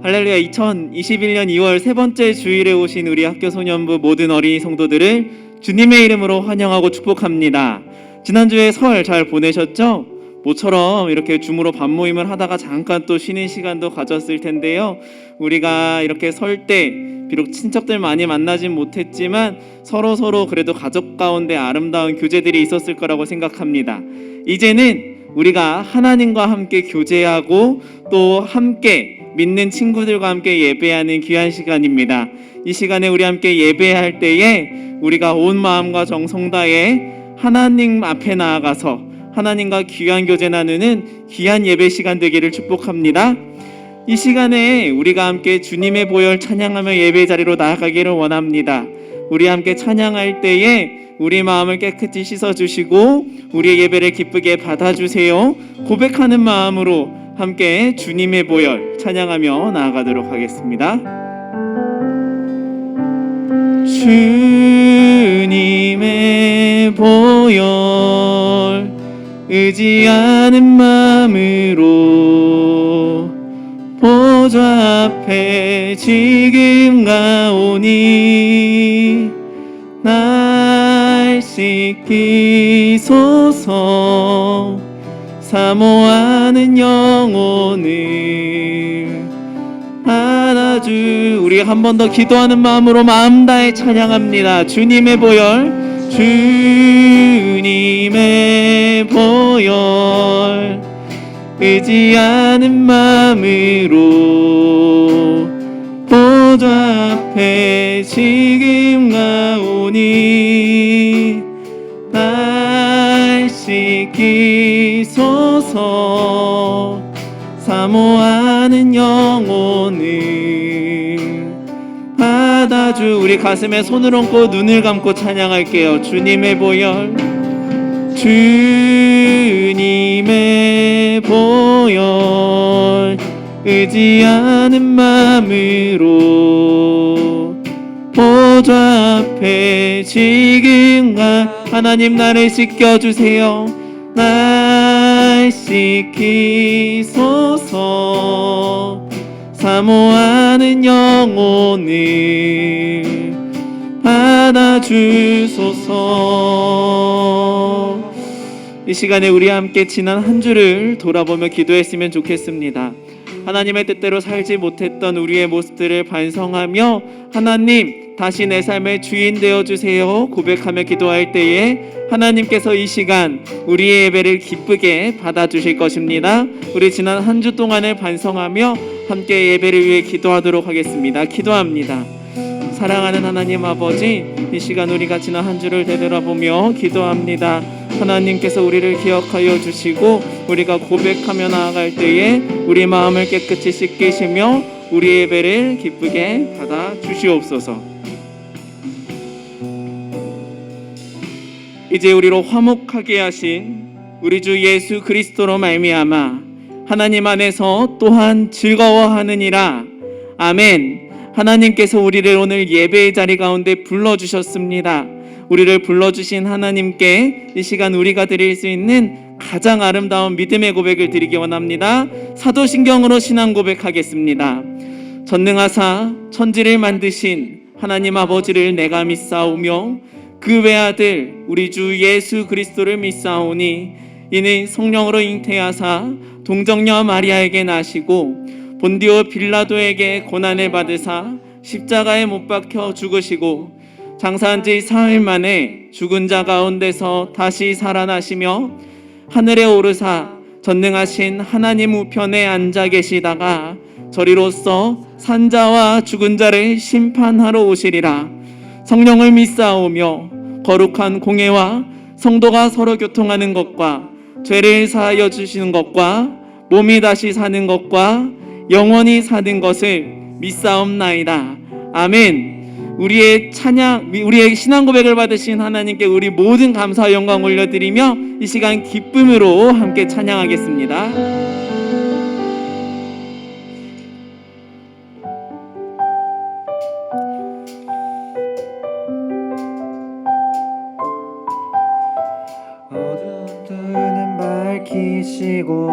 할렐루야. 2021년 2월 세 번째 주일에 오신 우리 학교 소년부 모든 어린이 성도들을 주님의 이름으로 환영하고 축복합니다. 지난주에 설 잘 보내셨죠? 모처럼 이렇게 줌으로 밥 모임을 하다가 잠깐 또 쉬는 시간도 가졌을 텐데요. 우리가 이렇게 설 때 비록 친척들 많이 만나진 못했지만 서로 그래도 가족 가운데 아름다운 교제들이 있었을 거라고 생각합니다. 이제는 우리가 하나님과 함께 교제하고 또 함께 믿는 친구들과 함께 예배하는 귀한 시간입니다. 이 시간에 우리 함께 예배할 때에 우리가 온 마음과 정성 다해 하나님 앞에 나아가서 하나님과 귀한 교제 나누는 귀한 예배 시간 되기를 축복합니다. 이 시간에 우리가 함께 주님의 보혈 찬양하며 예배 자리로 나아가기를 원합니다. 우리 함께 찬양할 때에 우리 마음을 깨끗이 씻어주시고 우리의 예배를 기쁘게 받아주세요. 고백하는 마음으로 함께 주님의 보혈 찬양하며 나아가도록 하겠습니다. 주님의 보혈 의지하는 마음으로 보좌 앞에 지금 가오니 날 씻기소서. 사모하는 영혼을 안아주. 우리 한 번 더 기도하는 마음으로 마음 다해 찬양합니다. 주님의 보혈, 주님의 보혈 의지하는 마음으로 보좌 앞에 지금 가오니 날 씻기소서. 사모하는 영혼을 받아주. 우리 가슴에 손을 얹고 눈을 감고 찬양할게요. 주님의 보혈, 주님의 보혈 의지하는 마음으로 보좌 앞에 지금 가. 하나님 나를 씻겨주세요. 날 씻기소서. 사모하는 영혼을 받아주소서. 이 시간에 우리 함께 지난 한 주를 돌아보며 기도했으면 좋겠습니다. 하나님의 뜻대로 살지 못했던 우리의 모습들을 반성하며 하나님 다시 내 삶의 주인 되어주세요 고백하며 기도할 때에 하나님께서 이 시간 우리의 예배를 기쁘게 받아주실 것입니다. 우리 지난 한 주 동안을 반성하며 함께 예배를 위해 기도하도록 하겠습니다. 기도합니다. 사랑하는 하나님 아버지, 이 시간 우리가 지난 한 주를 되돌아보며 기도합니다. 하나님께서 우리를 기억하여 주시고 우리가 고백하며 나아갈 때에 우리 마음을 깨끗이 씻기시며 우리 예배를 기쁘게 받아 주시옵소서. 이제 우리로 화목하게 하신 우리 주 예수 그리스도로 말미암아 하나님 안에서 또한 즐거워하느니라. 아멘. 하나님께서 우리를 오늘 예배의 자리 가운데 불러주셨습니다. 우리를 불러주신 하나님께 이 시간 우리가 드릴 수 있는 가장 아름다운 믿음의 고백을 드리기 원합니다. 사도신경으로 신앙 고백하겠습니다. 전능하사 천지를 만드신 하나님 아버지를 내가 믿사오며 그 외아들 우리 주 예수 그리스도를 믿사오니 이는 성령으로 잉태하사 동정녀 마리아에게 나시고 본디오 빌라도에게 고난을 받으사 십자가에 못 박혀 죽으시고 장사한 지 사흘 만에 죽은 자 가운데서 다시 살아나시며 하늘에 오르사 전능하신 하나님 우편에 앉아 계시다가 저리로서 산자와 죽은 자를 심판하러 오시리라. 성령을 믿사오며 거룩한 공예와 성도가 서로 교통하는 것과 죄를 사하여 주시는 것과 몸이 다시 사는 것과 영원히 사는 것을 믿사옵나이다. 아멘. 우리의 찬양, 우리의 신앙 고백을 받으신 하나님께 우리 모든 감사와 영광 올려드리며 이 시간 기쁨으로 함께 찬양하겠습니다. 어두운 눈은 밝히시고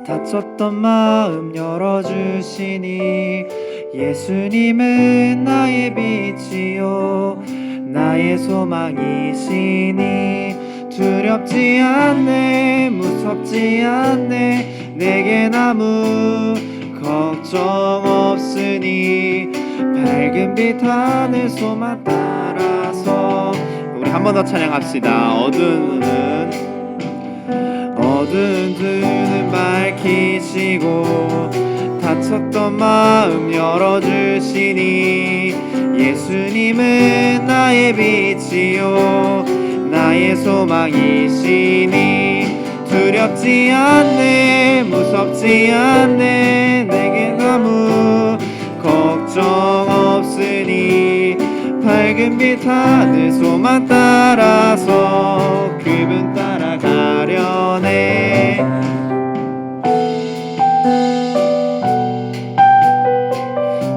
다쳤던 마음 열어주시니 예수님은 나의 빛이요 나의 소망이시니 두렵지 않네 무섭지 않네 내겐 아무 걱정 없으니 밝은 빛 하늘 소망 따라서 우리 한 번 더 찬양합시다. 어두운 눈은 밝히시고 다쳤던 마음 열어주시니 예수님은 나의 빛이요 나의 소망이시니 두렵지 않네 무섭지 않네 내겐 아무 걱정 없으니 밝은 빛 하늘 소망 따라서 그분 따라가려네.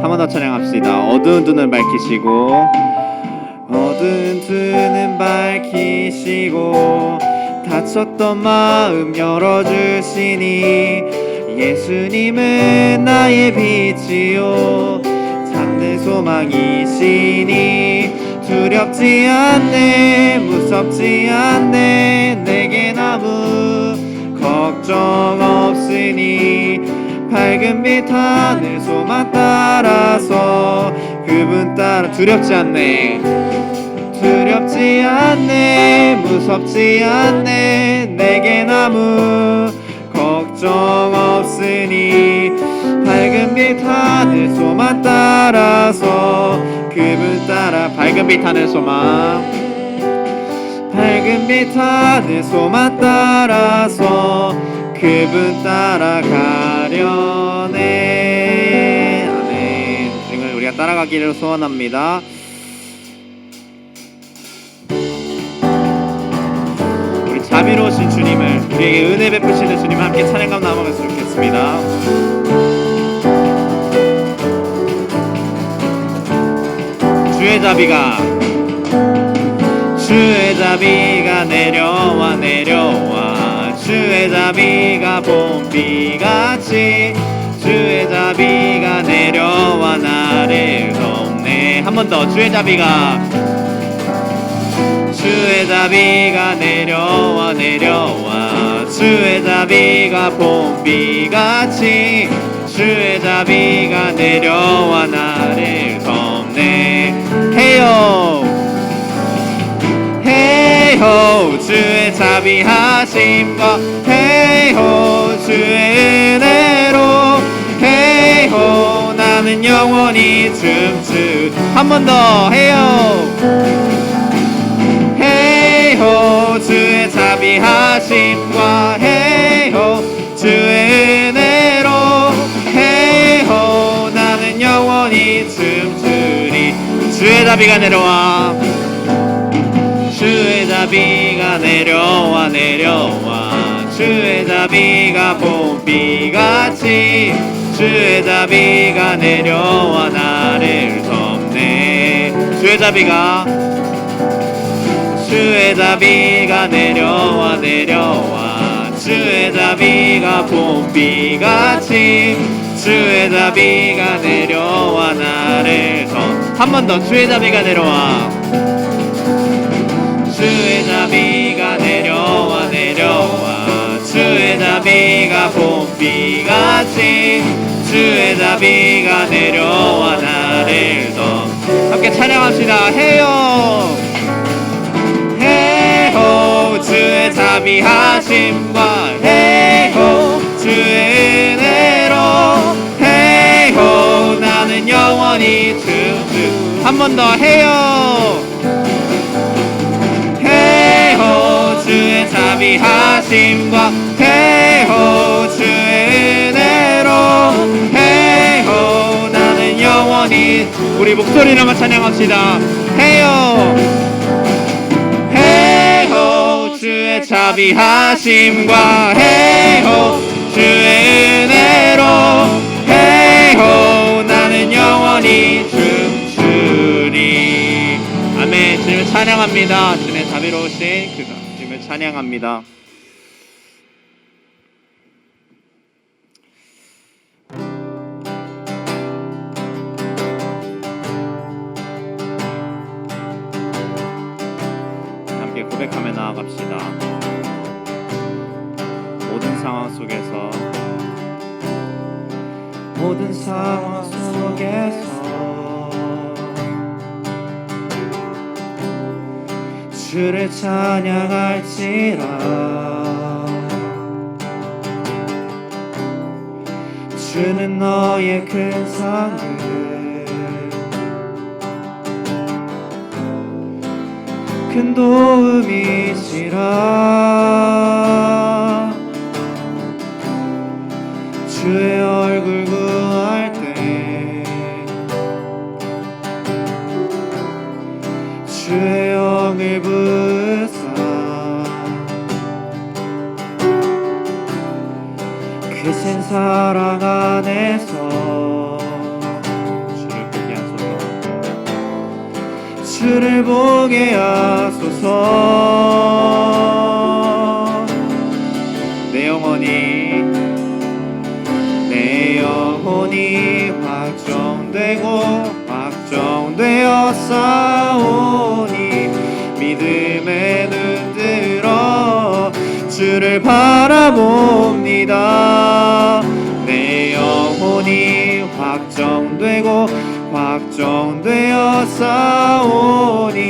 한 번 더 찬양합시다. 어두운 눈을 밝히시고 어두운 눈은 밝히시고 다쳤던 마음 열어주시니 예수님은 나의 빛이요 참된 소망이시니 두렵지 않네 무섭지 않네 내겐 아무 걱정 없으니 밝은 빛 하늘 소망 따라서 그분 따라 두렵지 않네 두렵지 않네 무섭지 않네 내겐 아무 걱정 없으니 밝은 빛 하늘 소망 따라서 그분 따라 밝은 빛 하늘 소망 밝은 빛 하늘 소망 따라서 그분 따라가려네. 아멘. 지금 우리가 따라가기를 소원합니다. 우리 자비로우신 주님을 우리에게 은혜 베푸시는 주님을 함께 찬양감 나눠보면서 좋겠습니다. 주의 자비가 내려와 주의 자비가 봄비같이 주의 자비가 내려와 나를 돕네. 한 번 더 주의 자비가 내려와 주의 자비가 봄비같이 주의 자비가 내려와 나를 돕네. 헤이호 주의 자비하심과 헤이호 주의 은혜로 헤이호 나는 영원히 춤추. 한 번 더 헤이호 주의 자비하심과 헤이호 주의 은혜로 헤이호 나는 영원히 춤추리. 주의 자비가 내려와 주의 자비가 내려와 주의 자비가 봄비같이 주의 자비가 내려와 나를 돕네. 주의 자비가 내려와 주의 자비가 봄비같이 주의 자비가 내려와 나를 한 번 더 주의 자비가 내려와 주의 자비가 내려와 주의 자비가 봄비같이 주의 자비가 내려와 나를 함께 찬양합시다. 헤이호 주의 자비하심과 헤이호 주의 은혜로 헤이호 나는 영원히 춤추. 한 번 더 주의 자비하심과 헤이호 주의 은혜로 헤이호 나는 영원히. 우리 목소리로 한번 찬양합시다. 헤이호 주의 자비하심과 헤이호 주의 은혜로 헤이호 나는 영원히 춤추리. 아멘. 주님을 찬양합니다. 주님의 자비로우신 그가 주님을 찬양합니다. 고백하며 나아갑시다. 모든 상황 속에서 주를 찬양할지라. 주는 너의 큰 상을 큰 도움이시라. 주의 얼굴 구할 때 주의 영을 부으사 크신 사랑 안에서 주를 보게 하소서. 내 영혼이 확정되어 싸우니 믿음에 눈 들어 주를 바라봅니다. 내 영혼이 확정되어 싸우니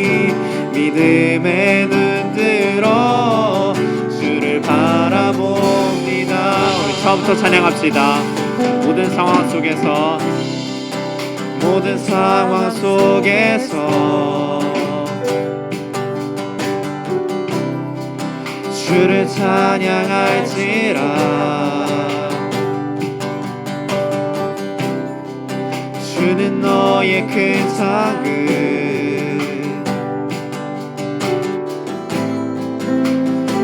믿음에 눈 들어 주를 바라봅니다. 우리 처음부터 찬양합시다. 모든 상황 속에서 주를 찬양할지라. 주는 너의 큰 상을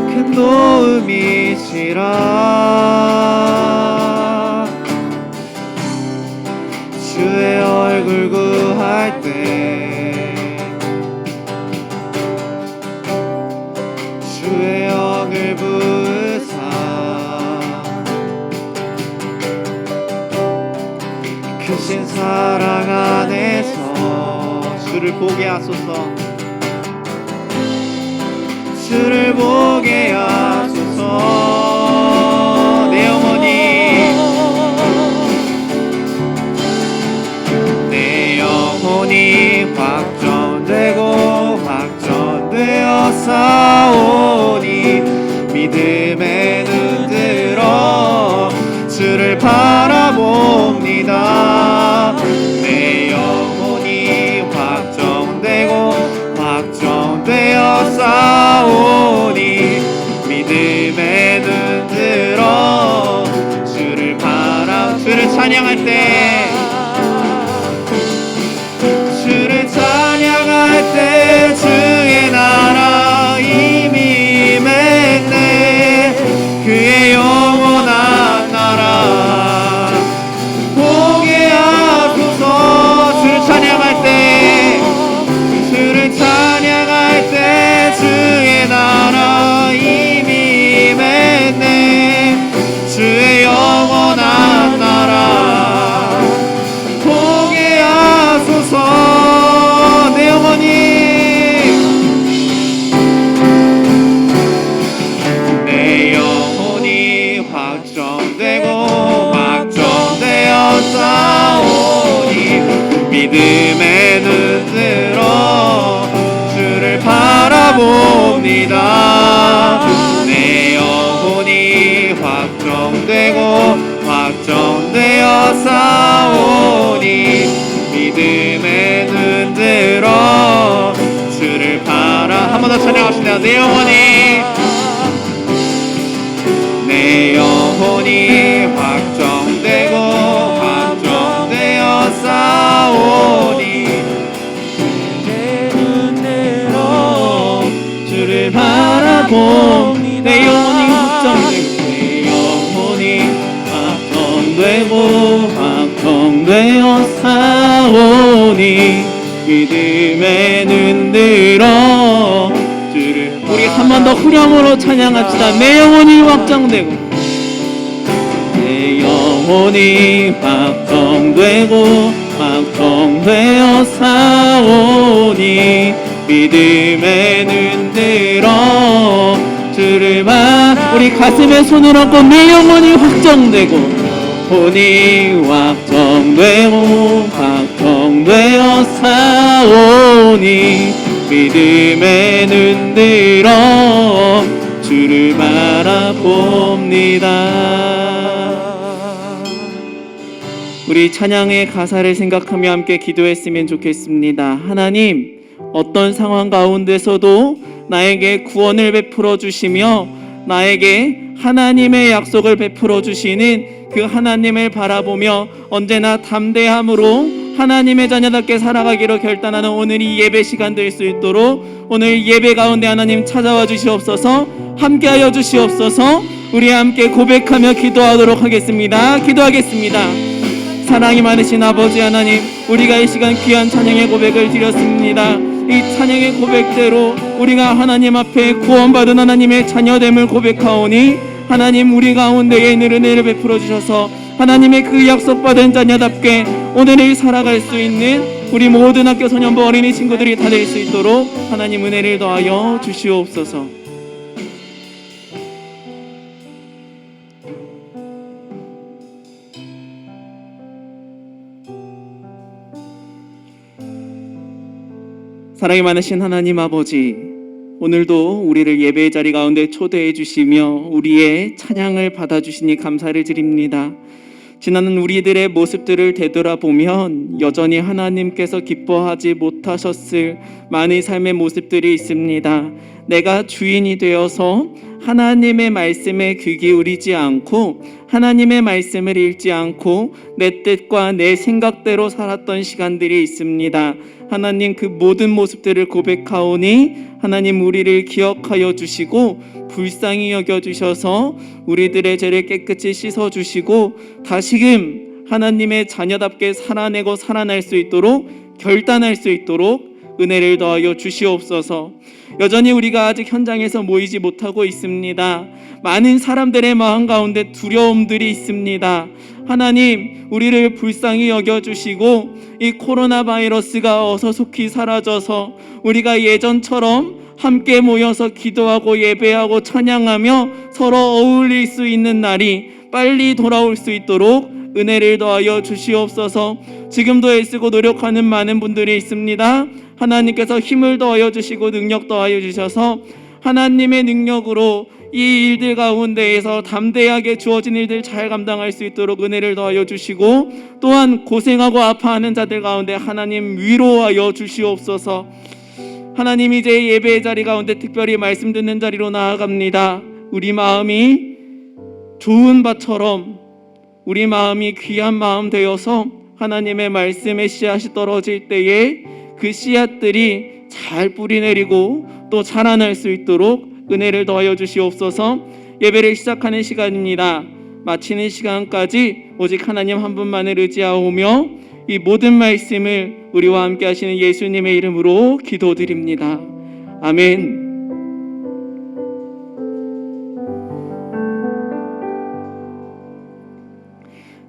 큰 도움이시라. 주의 얼굴 구할 때 주의 영을 부으사 크신 사랑 안에서 주를 보게 하소서. 주를 보게 하소서. 내 영혼이 확정되어 싸우니 믿음에 눈 들어 주를 바라봅니다. 내 영혼이 확정되어 싸우니 믿음에 눈 들어 주를 찬양할 때 주의 나라 이미 맺네. 그의 영원한 나라 보게 하소서. 주를 찬양할 때 주의 나라 이미 맺네. 주의 영원한 나라 보게 하소서. 내 영혼이 확정되어 싸우니 믿음에 눈 들어 주를 바라봅니다. 내 영혼이 확정되어 싸우니 믿음에 눈 들어 주를 한 번 더 찬양합시다. 내 영혼이 확정되어 싸우니 내 눈 들어 주를 바라봅니다. 내 영혼이 확정되어 싸우니 믿음에 눈 들어 주를. 우리 한 번 더 후렴으로 찬양합시다. 내 영혼이 확정되어 싸우니 믿음에 눈 들어 들어 주를 우리 가슴에 손을 얹고 내 영혼이 확정되고 혼이 확정되어 사오니 믿음에 눈 들어 주를 바라봅니다. 우리 찬양의 가사를 생각하며 함께 기도했으면 좋겠습니다. 하나님, 어떤 상황 가운데서도 나에게 구원을 베풀어 주시며 나에게 하나님의 약속을 베풀어 주시는 그 하나님을 바라보며 언제나 담대함으로 하나님의 자녀답게 살아가기로 결단하는 오늘 이 예배 시간 될 수 있도록 오늘 예배 가운데 하나님 찾아와 주시옵소서. 함께하여 주시옵소서. 우리 함께 고백하며 기도하도록 하겠습니다. 기도하겠습니다. 사랑이 많으신 아버지 하나님, 우리가 이 시간 귀한 찬양의 고백을 드렸습니다. 이 찬양의 고백대로 우리가 하나님 앞에 구원받은 하나님의 자녀됨을 고백하오니 하나님, 우리 가운데에 늘 은혜를 베풀어 주셔서 하나님의 그 약속받은 자녀답게 오늘을 살아갈 수 있는 우리 모든 학교 소년부 어린이 친구들이 다 될 수 있도록 하나님 은혜를 더하여 주시옵소서. 사랑이 많으신 하나님 아버지, 오늘도 우리를 예배의 자리 가운데 초대해 주시며 우리의 찬양을 받아주시니 감사를 드립니다. 지나는 우리들의 모습들을 되돌아보면 여전히 하나님께서 기뻐하지 못하셨을 많은 삶의 모습들이 있습니다. 내가 주인이 되어서 하나님의 말씀에 귀 기울이지 않고 하나님의 말씀을 읽지 않고 내 뜻과 내 생각대로 살았던 시간들이 있습니다. 하나님, 그 모든 모습들을 고백하오니 하나님, 우리를 기억하여 주시고 불쌍히 여겨주셔서 우리들의 죄를 깨끗이 씻어주시고 다시금 하나님의 자녀답게 살아내고 살아날 수 있도록 결단할 수 있도록 은혜를 더하여 주시옵소서. 여전히 우리가 아직 현장에서 모이지 못하고 있습니다. 많은 사람들의 마음 가운데 두려움들이 있습니다. 하나님, 우리를 불쌍히 여겨주시고 이 코로나 바이러스가 어서 속히 사라져서 우리가 예전처럼 함께 모여서 기도하고 예배하고 찬양하며 서로 어울릴 수 있는 날이 빨리 돌아올 수 있도록 은혜를 더하여 주시옵소서. 지금도 애쓰고 노력하는 많은 분들이 있습니다. 하나님께서 힘을 더하여 주시고 능력 더하여 주셔서 하나님의 능력으로 이 일들 가운데에서 담대하게 주어진 일들 잘 감당할 수 있도록 은혜를 더하여 주시고 또한 고생하고 아파하는 자들 가운데 하나님 위로하여 주시옵소서. 하나님, 이제 예배의 자리 가운데 특별히 말씀 듣는 자리로 나아갑니다. 우리 마음이 좋은 밭처럼 우리 마음이 귀한 마음 되어서 하나님의 말씀의 씨앗이 떨어질 때에 그 씨앗들이 잘 뿌리내리고 또 자라날 수 있도록 은혜를 더하여 주시옵소서. 예배를 시작하는 시간입니다. 마치는 시간까지 오직 하나님 한 분만을 의지하오며 이 모든 말씀을 우리와 함께 하시는 예수님의 이름으로 기도드립니다. 아멘.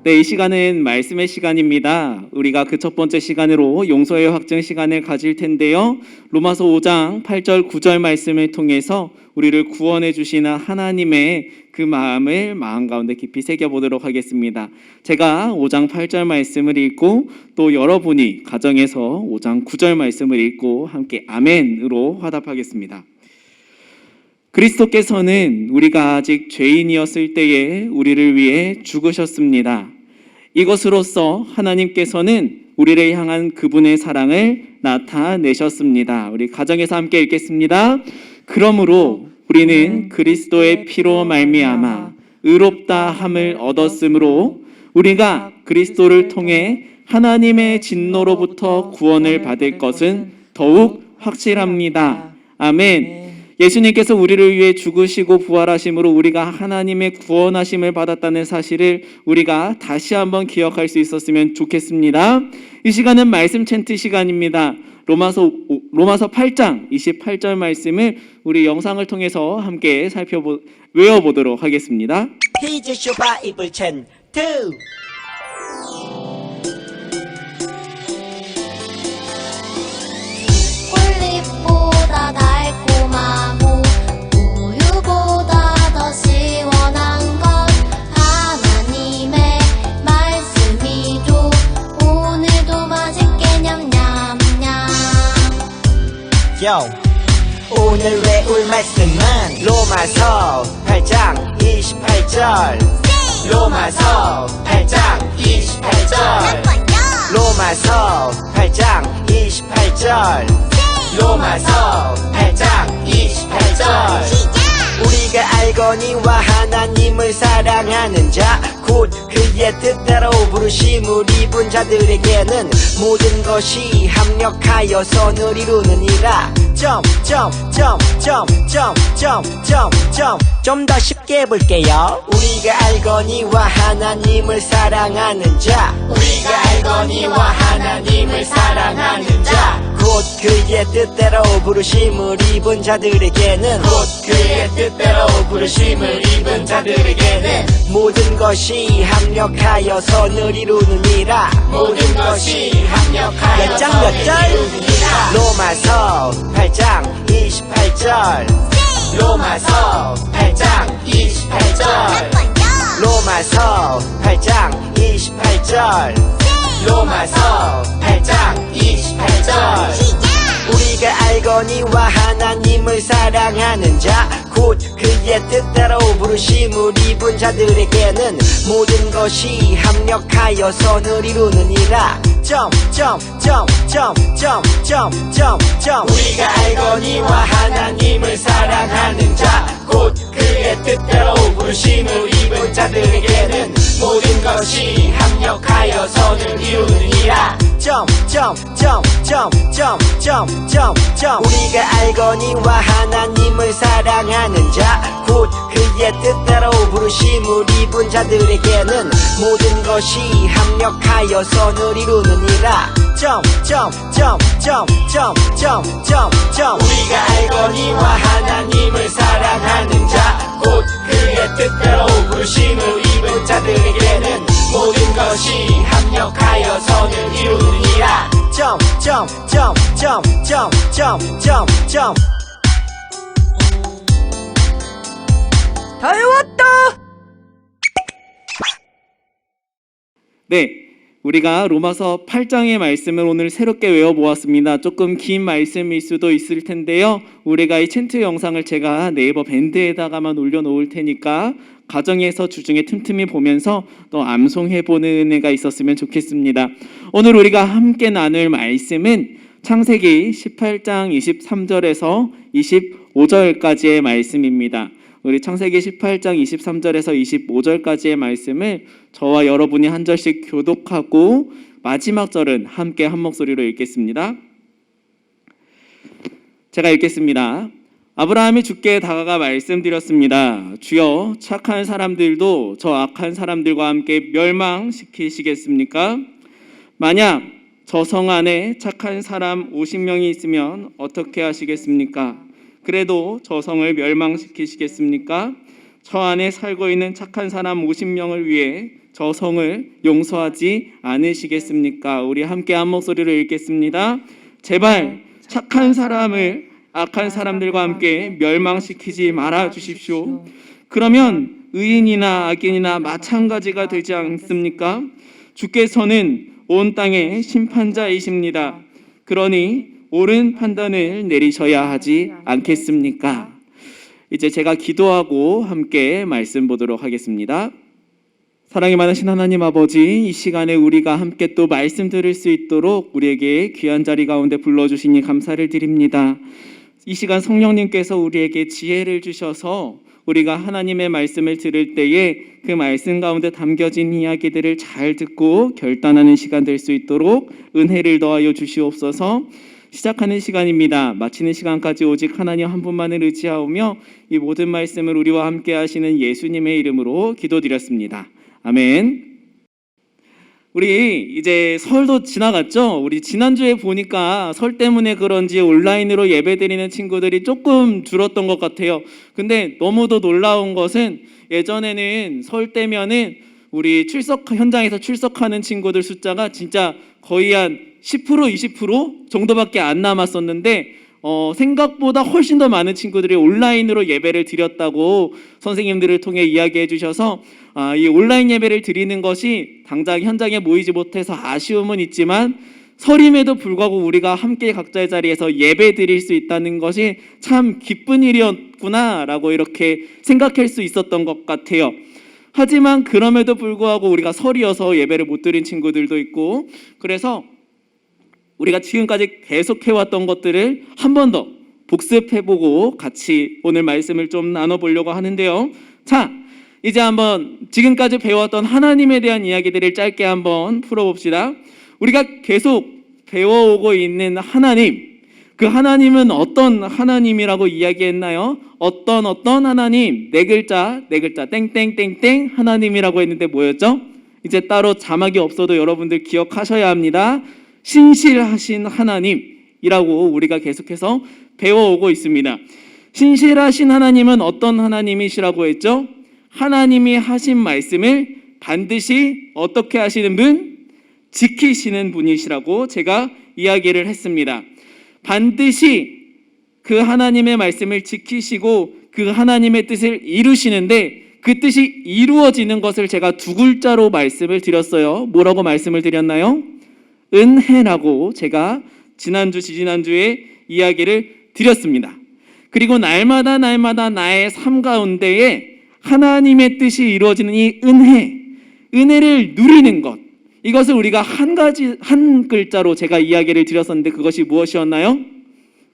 네, 이 시간은 말씀의 시간입니다. 우리가 그 첫 번째 시간으로 용서의 확증 시간을 가질 텐데요. 로마서 5장 8절 9절 말씀을 통해서 우리를 구원해 주시는 하나님의 그 마음을 마음 가운데 깊이 새겨보도록 하겠습니다. 제가 5장 8절 말씀을 읽고 또 여러분이 가정에서 5장 9절 말씀을 읽고 함께 아멘으로 화답하겠습니다. 그리스도께서는 우리가 아직 죄인이었을 때에 우리를 위해 죽으셨습니다. 이것으로써 하나님께서는 우리를 향한 그분의 사랑을 나타내셨습니다. 우리 가정에서 함께 읽겠습니다. 그러므로 우리는 그리스도의 피로 말미암아 의롭다 함을 얻었으므로 우리가 그리스도를 통해 하나님의 진노로부터 구원을 받을 것은 더욱 확실합니다. 아멘. 예수님께서 우리를 위해 죽으시고 부활하심으로 우리가 하나님의 구원하심을 받았다는 사실을 우리가 다시 한번 기억할 수 있었으면 좋겠습니다. 이 시간은 말씀 챈트 시간입니다. 로마서 8장 28절 말씀을 우리 영상을 통해서 함께 외워보도록 하겠습니다. 페이지 쇼 바이블 챈트. 폴립보다 달콤하고 Yo. 오늘 외울 말씀은 로마서 8장 28절 로마서 8장 28절 로마서 8장 28절 로마서 8장 28절 우리가 알거니와 하나님을 사랑하는 자 곧 그의 뜻대로 부르심을 입은 자들에게는 모든 것이 합력하여 선을 이루느니라 좀 더 쉽게 해볼게요 우리가 알거니와 하나님을 사랑하는 자 우리가 알거니와 하나님을 사랑하는 자 곧 그의 뜻대로 부르심을 입은 자들에게는 곧 그의 뜻대로 부르심을 입은 자들에게는 모든 것이 합력하여 선을 이루느니라 모든 것이 합력하여 몇 장 몇 절? 로마서 8장 28절 로마서 8장 28절 로마서 8장 28절 로마서 8장 28절 우리가 알거니와 하나님을 사랑하는 자 곧 그의 뜻대로 부르심을 입은 자들에게는 모든 것이 합력하여 선을 이루느니라 우리가 알거니와 하나님을 사랑하는 자 곧 그의 뜻대로 부르심을 입은 자들에게는 모든 것이 합력하여 선을 이루느니라 우리가 알거니와 하나님을 사랑하는 자 곧 그의 뜻대로 부르심을 입은 자들에게는 모든 것이 합력하여 선을 이루느니라 우리가 알거니와 하나님을 사랑하는 자 곧 그의 뜻대로 부르심을 입은 자들에게는 모든 것이 합력하여 선을 이루느니라 다 외웠다. 네, 우리가 로마서 8장의 말씀을 오늘 새롭게 외워보았습니다. 조금 긴 말씀일 수도 있을 텐데요. 우리가 이 챈트 영상을 제가 네이버 밴드에다가만 올려놓을 테니까 가정에서 주중에 틈틈이 보면서 또 암송해보는 은혜가 있었으면 좋겠습니다. 오늘 우리가 함께 나눌 말씀은 창세기 18장 23절에서 25절까지의 말씀입니다. 우리 창세기 18장 23절에서 25절까지의 말씀을 저와 여러분이 한 절씩 교독하고 마지막 절은 함께 한 목소리로 읽겠습니다. 제가 읽겠습니다. 아브라함이 주께 다가가 말씀드렸습니다. 주여, 착한 사람들도 저 악한 사람들과 함께 멸망시키시겠습니까? 만약 저 성 안에 착한 사람 50명이 있으면 어떻게 하시겠습니까? 그래도 저 성을 멸망시키시겠습니까? 저 안에 살고 있는 착한 사람 50명을 위해 저 성을 용서하지 않으시겠습니까? 우리 함께 한 목소리로 읽겠습니다. 제발 착한 사람을 악한 사람들과 함께 멸망시키지 말아 주십시오. 그러면 의인이나 악인이나 마찬가지가 되지 않습니까? 주께서는 온 땅의 심판자이십니다. 그러니 옳은 판단을 내리셔야 하지 않겠습니까? 이제 제가 기도하고 함께 말씀 보도록 하겠습니다. 사랑이 많으신 하나님 아버지, 이 시간에 우리가 함께 또 말씀 들을 수 있도록 우리에게 귀한 자리 가운데 불러주시니 감사를 드립니다. 이 시간 성령님께서 우리에게 지혜를 주셔서 우리가 하나님의 말씀을 들을 때에 그 말씀 가운데 담겨진 이야기들을 잘 듣고 결단하는 시간 될 수 있도록 은혜를 더하여 주시옵소서. 시작하는 시간입니다. 마치는 시간까지 오직 하나님 한 분만을 의지하오며 이 모든 말씀을 우리와 함께 하시는 예수님의 이름으로 기도드렸습니다. 아멘. 우리 이제 설도 지나갔죠? 우리 지난주에 보니까 설 때문에 그런지 온라인으로 예배드리는 친구들이 조금 줄었던 것 같아요. 근데 너무도 놀라운 것은 예전에는 설 때면은 우리 현장에서 출석하는 친구들 숫자가 진짜 거의 한 10% 20% 정도밖에 안 남았었는데 생각보다 훨씬 더 많은 친구들이 온라인으로 예배를 드렸다고 선생님들을 통해 이야기해 주셔서 이 온라인 예배를 드리는 것이 당장 현장에 모이지 못해서 아쉬움은 있지만 설임에도 불구하고 우리가 함께 각자의 자리에서 예배 드릴 수 있다는 것이 참 기쁜 일이었구나라고 이렇게 생각할 수 있었던 것 같아요. 하지만 그럼에도 불구하고 우리가 설이어서 예배를 못 드린 친구들도 있고, 그래서 우리가 지금까지 계속해왔던 것들을 한 번 더 복습해보고 같이 오늘 말씀을 좀 나눠보려고 하는데요. 자, 이제 한번 지금까지 배웠던 하나님에 대한 이야기들을 짧게 한번 풀어봅시다. 우리가 계속 배워오고 있는 하나님, 그 하나님은 어떤 하나님이라고 이야기했나요? 어떤 하나님, 네 글자 땡땡땡땡 하나님이라고 했는데 뭐였죠? 이제 따로 자막이 없어도 여러분들 기억하셔야 합니다. 신실하신 하나님이라고 우리가 계속해서 배워오고 있습니다. 신실하신 하나님은 어떤 하나님이시라고 했죠? 하나님이 하신 말씀을 반드시 어떻게 하시는 분? 지키시는 분이시라고 제가 이야기를 했습니다. 반드시 그 하나님의 말씀을 지키시고 그 하나님의 뜻을 이루시는데, 그 뜻이 이루어지는 것을 제가 두 글자로 말씀을 드렸어요. 뭐라고 말씀을 드렸나요? 은혜라고 제가 지난주, 지지난주에 이야기를 드렸습니다. 그리고 날마다 나의 삶 가운데에 하나님의 뜻이 이루어지는 이 은혜를 누리는 것, 이것을 우리가 한 글자로 제가 이야기를 드렸었는데 그것이 무엇이었나요?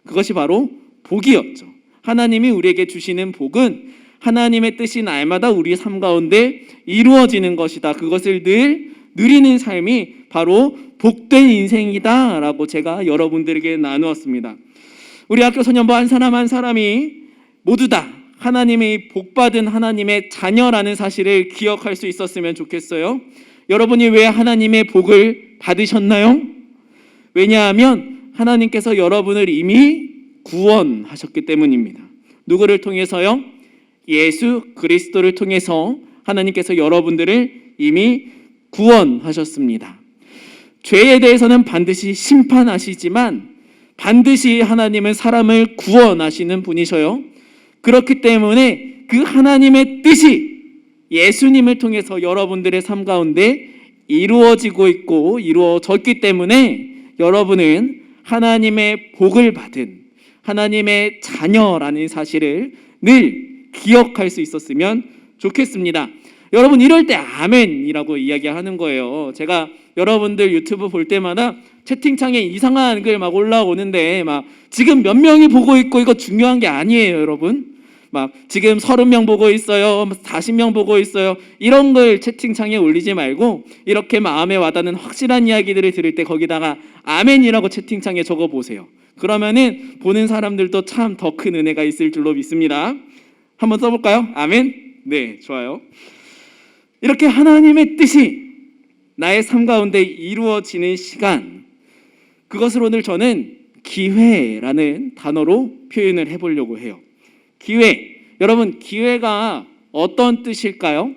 그것이 바로 복이었죠. 하나님이 우리에게 주시는 복은 하나님의 뜻이 날마다 우리 삶 가운데 이루어지는 것이다. 그것을 늘 누리는 삶이 바로 복된 인생이다라고 제가 여러분들에게 나누었습니다. 우리 학교 소년부 한 사람 한 사람이 모두 다 하나님의 복받은 하나님의 자녀라는 사실을 기억할 수 있었으면 좋겠어요. 여러분이 왜 하나님의 복을 받으셨나요? 왜냐하면 하나님께서 여러분을 이미 구원하셨기 때문입니다. 누구를 통해서요? 예수 그리스도를 통해서 하나님께서 여러분들을 이미 구원하셨습니다. 죄에 대해서는 반드시 심판하시지만 반드시 하나님은 사람을 구원하시는 분이셔요. 그렇기 때문에 그 하나님의 뜻이 예수님을 통해서 여러분들의 삶 가운데 이루어지고 있고 이루어졌기 때문에 여러분은 하나님의 복을 받은 하나님의 자녀라는 사실을 늘 기억할 수 있었으면 좋겠습니다. 여러분, 이럴 때 아멘이라고 이야기하는 거예요. 제가 여러분들 유튜브 볼 때마다 채팅창에 이상한 글 막 올라오는데 막 지금 몇 명이 보고 있고 이거 중요한 게 아니에요, 여러분. 막 지금 30명 보고 있어요, 40명 보고 있어요, 이런 걸 채팅창에 올리지 말고 이렇게 마음에 와닿는 확실한 이야기들을 들을 때 거기다가 아멘이라고 채팅창에 적어 보세요. 그러면은 보는 사람들도 참 더 큰 은혜가 있을 줄로 믿습니다. 한번 써볼까요? 아멘. 네, 좋아요. 이렇게 하나님의 뜻이 나의 삶 가운데 이루어지는 시간, 그것을 오늘 저는 기회라는 단어로 표현을 해보려고 해요. 기회. 여러분, 기회가 어떤 뜻일까요?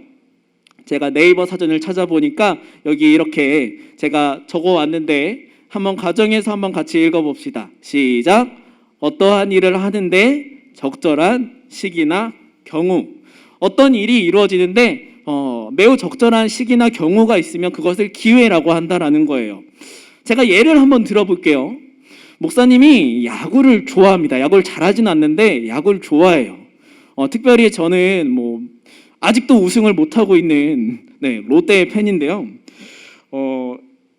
제가 네이버 사전을 찾아보니까 여기 이렇게 제가 적어왔는데 한번 가정에서 한번 같이 읽어봅시다. 시작. 어떠한 일을 하는데 적절한 시기나 경우. 어떤 일이 이루어지는데 매우 적절한 시기나 경우가 있으면 그것을 기회라고 한다라는 거예요. 제가 예를 한번 들어볼게요. 목사님이 야구를 좋아합니다. 야구를 잘하진 않는데 야구를 좋아해요. 특별히 저는 아직도 우승을 못하고 있는 롯데 팬인데요.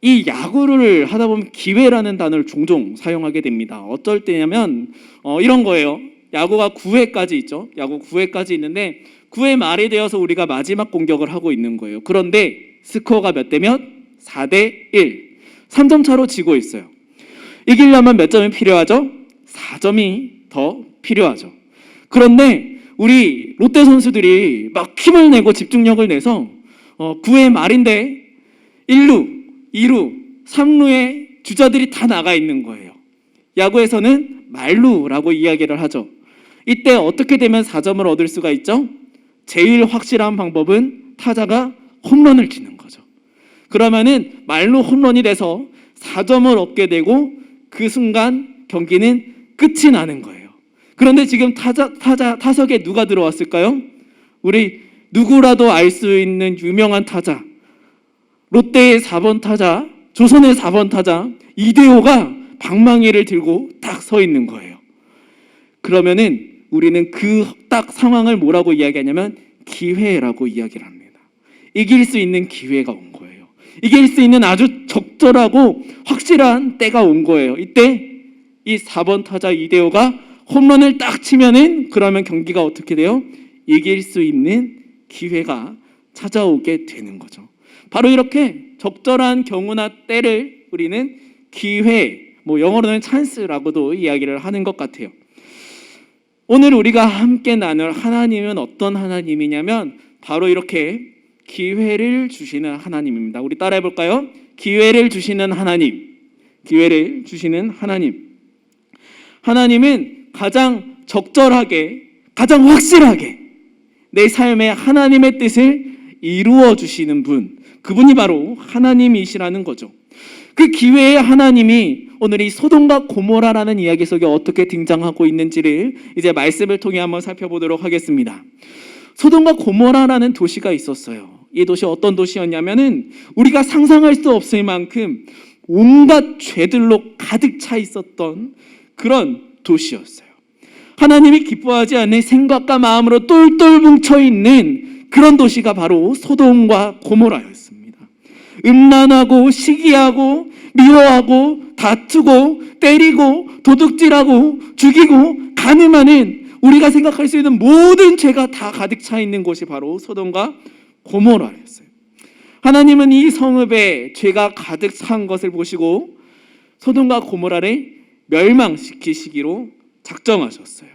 이 야구를 하다 보면 기회라는 단어를 종종 사용하게 됩니다. 어쩔 때냐면 이런 거예요. 야구가 9회까지 있죠. 야구 9회까지 있는데 9회 말이 되어서 우리가 마지막 공격을 하고 있는 거예요. 그런데 스코어가 몇 대 몇? 4대 1. 3점 차로 지고 있어요. 이기려면 몇 점이 필요하죠? 4점이 더 필요하죠. 그런데 우리 롯데 선수들이 막 힘을 내고 집중력을 내서 9회 말인데 1루, 2루, 3루에 주자들이 다 나가 있는 거예요. 야구에서는 말루라고 이야기를 하죠. 이때 어떻게 되면 4점을 얻을 수가 있죠? 제일 확실한 방법은 타자가 홈런을 치는 거죠. 그러면은 말루 홈런이 돼서 4점을 얻게 되고 그 순간 경기는 끝이 나는 거예요. 그런데 지금 타석에 누가 들어왔을까요? 우리 누구라도 알 수 있는 유명한 타자, 롯데의 4번 타자 조선의 4번 타자 이대호가 방망이를 들고 딱 서 있는 거예요. 그러면은 우리는 그 딱 상황을 뭐라고 이야기하냐면 기회라고 이야기를 합니다. 이길 수 있는 기회가 온 거예요. 이길 수 있는 아주 적절하고 확실한 때가 온 거예요. 이때 이 4번 타자 이대호가 홈런을 딱 치면은 그러면 경기가 어떻게 돼요? 이길 수 있는 기회가 찾아오게 되는 거죠. 바로 이렇게 적절한 경우나 때를 우리는 기회, 영어로는 찬스라고도 이야기를 하는 것 같아요. 오늘 우리가 함께 나눌 하나님은 어떤 하나님이냐면 바로 이렇게 기회를 주시는 하나님입니다. 우리 따라해 볼까요? 기회를 주시는 하나님. 기회를 주시는 하나님. 하나님은 가장 적절하게, 가장 확실하게 내 삶에 하나님의 뜻을 이루어 주시는 분, 그분이 바로 하나님이시라는 거죠. 그 기회의 하나님이 오늘 이 소돔과 고모라라는 이야기 속에 어떻게 등장하고 있는지를 이제 말씀을 통해 한번 살펴보도록 하겠습니다. 소돔과 고모라라는 도시가 있었어요. 이 도시 어떤 도시였냐면은 우리가 상상할 수 없을 만큼 온갖 죄들로 가득 차 있었던 그런 도시였어요. 하나님이 기뻐하지 않는 생각과 마음으로 똘똘 뭉쳐있는 그런 도시가 바로 소돔과 고모라였습니다. 음란하고 시기하고 미워하고 다투고 때리고 도둑질하고 죽이고 간음하는 우리가 생각할 수 있는 모든 죄가 다 가득 차 있는 곳이 바로 소돔과 고모라였어요. 하나님은 이 성읍에 죄가 가득 찬 것을 보시고 소돔과 고모라를 멸망시키시기로 작정하셨어요.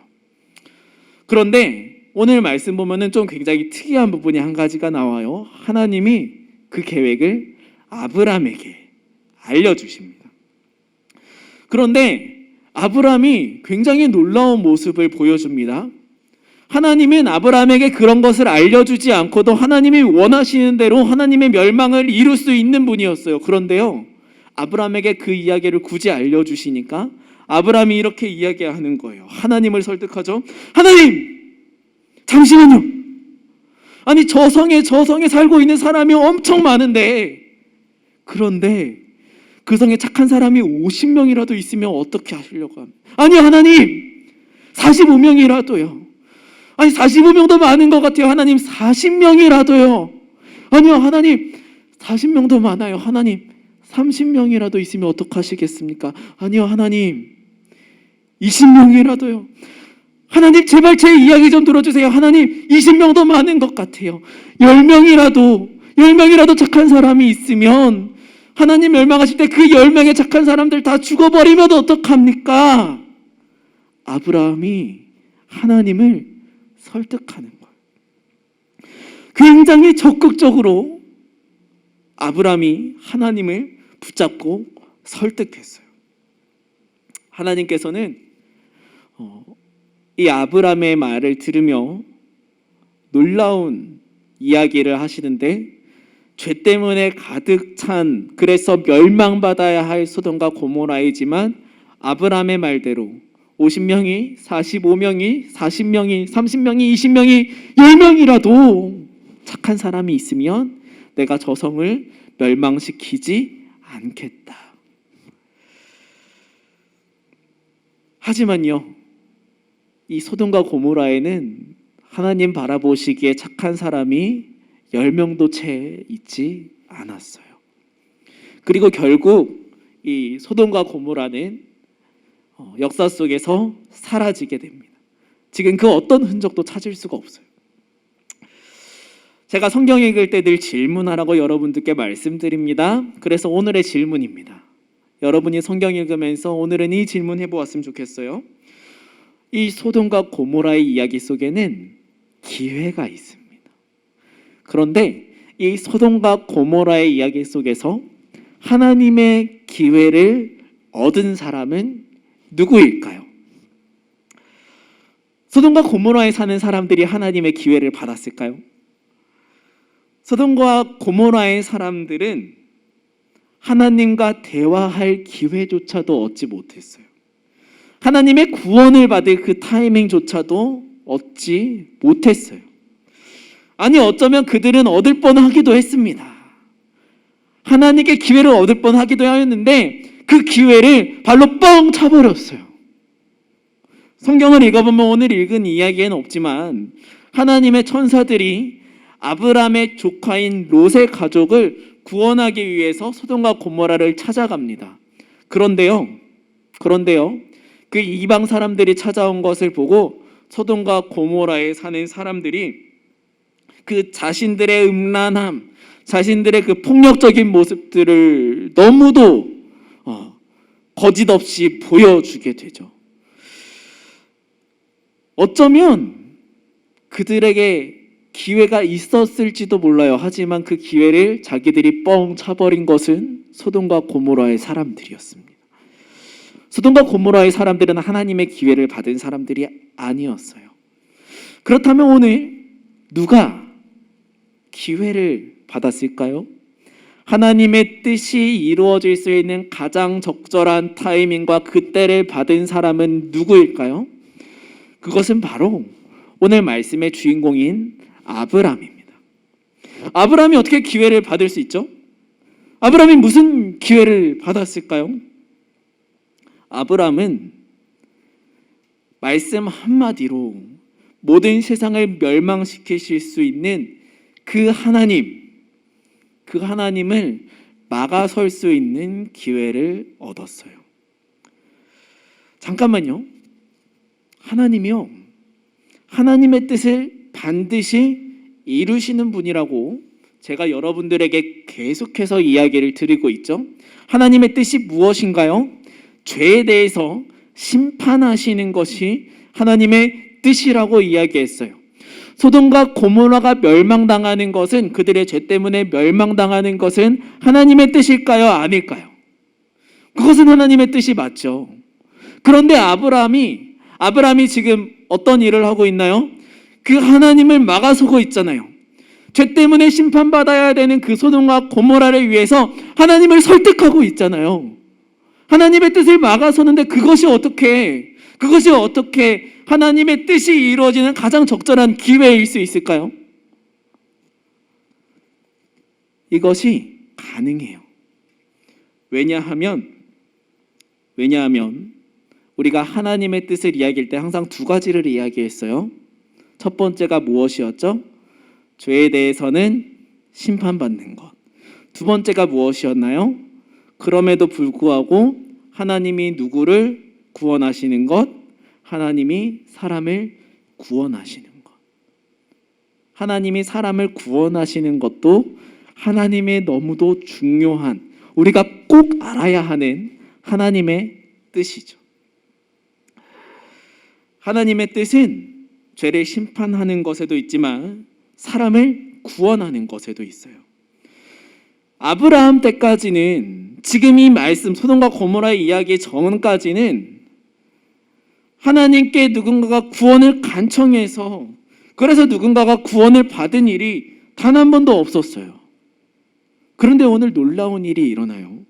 그런데 오늘 말씀 보면은 좀 굉장히 특이한 부분이 한 가지가 나와요. 하나님이 그 계획을 아브람에게 알려주십니다. 그런데 아브람이 굉장히 놀라운 모습을 보여줍니다. 하나님은 아브람에게 그런 것을 알려주지 않고도 하나님이 원하시는 대로 하나님의 멸망을 이룰 수 있는 분이었어요. 그런데요, 아브람에게 그 이야기를 굳이 알려주시니까 아브람이 이렇게 이야기하는 거예요. 하나님을 설득하죠. 하나님! 잠시만요. 아니 저 성에 살고 있는 사람이 엄청 많은데, 그런데 그 성에 착한 사람이 50명이라도 있으면 어떻게 하시려고 합니까? 아니 하나님 45명이라도요. 아니 45명도 많은 것 같아요. 하나님 40명이라도요. 아니요 하나님 40명도 많아요. 하나님 30명이라도 있으면 어떡하시겠습니까? 아니요 하나님 20명이라도요. 하나님 제발 제 이야기 좀 들어주세요. 하나님 20명도 많은 것 같아요. 10명이라도 착한 사람이 있으면 하나님 멸망하실 때 그 10명의 착한 사람들 다 죽어버리면 어떡합니까? 아브라함이 하나님을 설득하는 거예요. 굉장히 적극적으로 아브라함이 하나님을 붙잡고 설득했어요. 하나님께서는 이 아브라함의 말을 들으며 놀라운 이야기를 하시는데, 죄 때문에 가득 찬, 그래서 멸망받아야 할 소돔과 고모라이지만 아브라함의 말대로 50명이, 45명이, 40명이, 30명이, 20명이, 10명이라도 착한 사람이 있으면 내가 저 성을 멸망시키지 않겠다. 하지만요, 이 소돔과 고모라에는 하나님 바라보시기에 착한 사람이 10명도 채 있지 않았어요. 그리고 결국 이 소돔과 고모라는 역사 속에서 사라지게 됩니다. 지금 그 어떤 흔적도 찾을 수가 없어요. 제가 성경 읽을 때 늘 질문하라고 여러분들께 말씀드립니다. 그래서 오늘의 질문입니다. 여러분이 성경 읽으면서 오늘은 이 질문 해보았으면 좋겠어요. 이 소돔과 고모라의 이야기 속에는 기회가 있습니다. 그런데 이 소돔과 고모라의 이야기 속에서 하나님의 기회를 얻은 사람은 누구일까요? 소돔과 고모라에 사는 사람들이 하나님의 기회를 받았을까요? 소돔과 고모라의 사람들은 하나님과 대화할 기회조차도 얻지 못했어요. 하나님의 구원을 받을 그 타이밍조차도 얻지 못했어요. 아니 어쩌면 그들은 얻을 뻔하기도 했습니다. 하나님께 기회를 얻을 뻔하기도 하였는데 그 기회를 발로 뻥 차버렸어요. 성경을 읽어보면 오늘 읽은 이야기에는 없지만 하나님의 천사들이 아브라함의 조카인 롯의 가족을 구원하기 위해서 소돔과 고모라를 찾아갑니다. 그런데요, 그 이방 사람들이 찾아온 것을 보고 소돔과 고모라에 사는 사람들이 그 자신들의 음란함, 자신들의 그 폭력적인 모습들을 너무도 거짓 없이 보여주게 되죠. 어쩌면 그들에게 기회가 있었을지도 몰라요. 하지만 그 기회를 자기들이 뻥 차버린 것은 소돔과 고모라의 사람들이었습니다. 소돔과 고모라의 사람들은 하나님의 기회를 받은 사람들이 아니었어요. 그렇다면 오늘 누가 기회를 받았을까요? 하나님의 뜻이 이루어질 수 있는 가장 적절한 타이밍과 그때를 받은 사람은 누구일까요? 그것은 바로 오늘 말씀의 주인공인 아브라함입니다. 아브라함이 어떻게 기회를 받을 수 있죠? 아브라함이 무슨 기회를 받았을까요? 아브라함은 말씀 한마디로 모든 세상을 멸망시키실 수 있는 그 하나님을 막아설 수 있는 기회를 얻었어요. 잠깐만요. 하나님이요, 하나님의 뜻을 반드시 이루시는 분이라고 제가 여러분들에게 계속해서 이야기를 드리고 있죠. 하나님의 뜻이 무엇인가요? 죄에 대해서 심판하시는 것이 하나님의 뜻이라고 이야기했어요. 소돔과 고모라가 멸망당하는 것은, 그들의 죄 때문에 멸망당하는 것은 하나님의 뜻일까요? 아닐까요? 그것은 하나님의 뜻이 맞죠. 그런데 아브라함이 지금 어떤 일을 하고 있나요? 그 하나님을 막아서고 있잖아요. 죄 때문에 심판받아야 되는 그 소돔과 고모라를 위해서 하나님을 설득하고 있잖아요. 하나님의 뜻을 막아서는데 그것이 어떻게 하나님의 뜻이 이루어지는 가장 적절한 기회일 수 있을까요? 이것이 가능해요. 왜냐하면 우리가 하나님의 뜻을 이야기할 때 항상 두 가지를 이야기했어요. 첫 번째가 무엇이었죠? 죄에 대해서는 심판받는 것. 두 번째가 무엇이었나요? 그럼에도 불구하고 하나님이 누구를 구원하시는 것? 하나님이 사람을 구원하시는 것. 하나님이 사람을 구원하시는 것도 하나님의 너무도 중요한, 우리가 꼭 알아야 하는 하나님의 뜻이죠. 하나님의 뜻은 죄를 심판하는 것에도 있지만 사람을 구원하는 것에도 있어요. 아브라함 때까지는, 지금 이 말씀 소돔과 고모라의 이야기 전까지는 하나님께 누군가가 구원을 간청해서, 그래서 누군가가 구원을 받은 일이 단 한 번도 없었어요. 그런데 오늘 놀라운 일이 일어나요.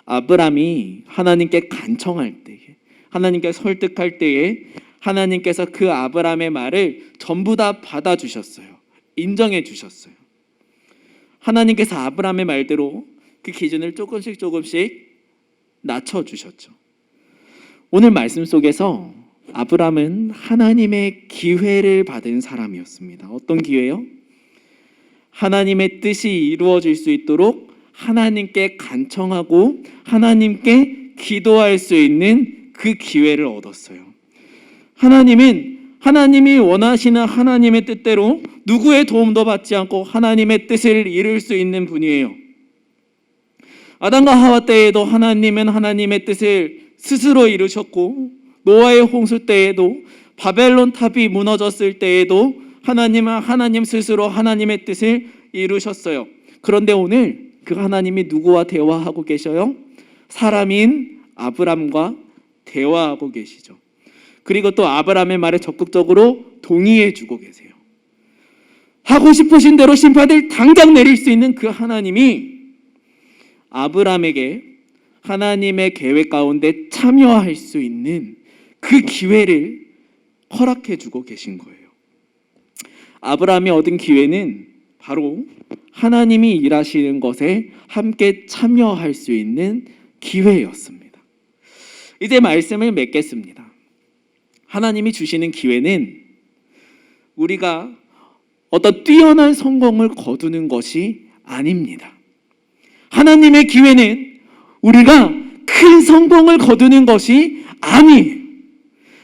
아브라함이 하나님께 간청할 때에, 하나님께 설득할 때에 하나님께서 그 아브라함의 말을 전부 다 받아주셨어요. 인정해 주셨어요. 하나님께서 아브라함의 말대로 그 기준을 조금씩 낮춰주셨죠. 오늘 말씀 속에서 아브라함은 하나님의 기회를 받은 사람이었습니다. 어떤 기회요? 하나님의 뜻이 이루어질 수 있도록 하나님께 간청하고 하나님께 기도할 수 있는 그 기회를 얻었어요. 하나님이 원하시는 하나님의 뜻대로 누구의 도움도 받지 않고 하나님의 뜻을 이룰 수 있는 분이에요. 아담과 하와 때에도 하나님은 하나님의 뜻을 스스로 이루셨고, 노아의 홍수 때에도, 바벨론 탑이 무너졌을 때에도 하나님은 하나님 스스로 하나님의 뜻을 이루셨어요. 그런데 오늘 그 하나님이 누구와 대화하고 계셔요? 사람인 아브람과 대화하고 계시죠. 그리고 또 아브라함의 말에 적극적으로 동의해 주고 계세요. 하고 싶으신 대로 심판을 당장 내릴 수 있는 그 하나님이 아브라함에게 하나님의 계획 가운데 참여할 수 있는 그 기회를 허락해 주고 계신 거예요. 아브라함이 얻은 기회는 바로 하나님이 일하시는 것에 함께 참여할 수 있는 기회였습니다. 이제 말씀을 맺겠습니다. 하나님이 주시는 기회는 우리가 어떤 뛰어난 성공을 거두는 것이 아닙니다. 하나님의 기회는 우리가 큰 성공을 거두는 것이 아니에요.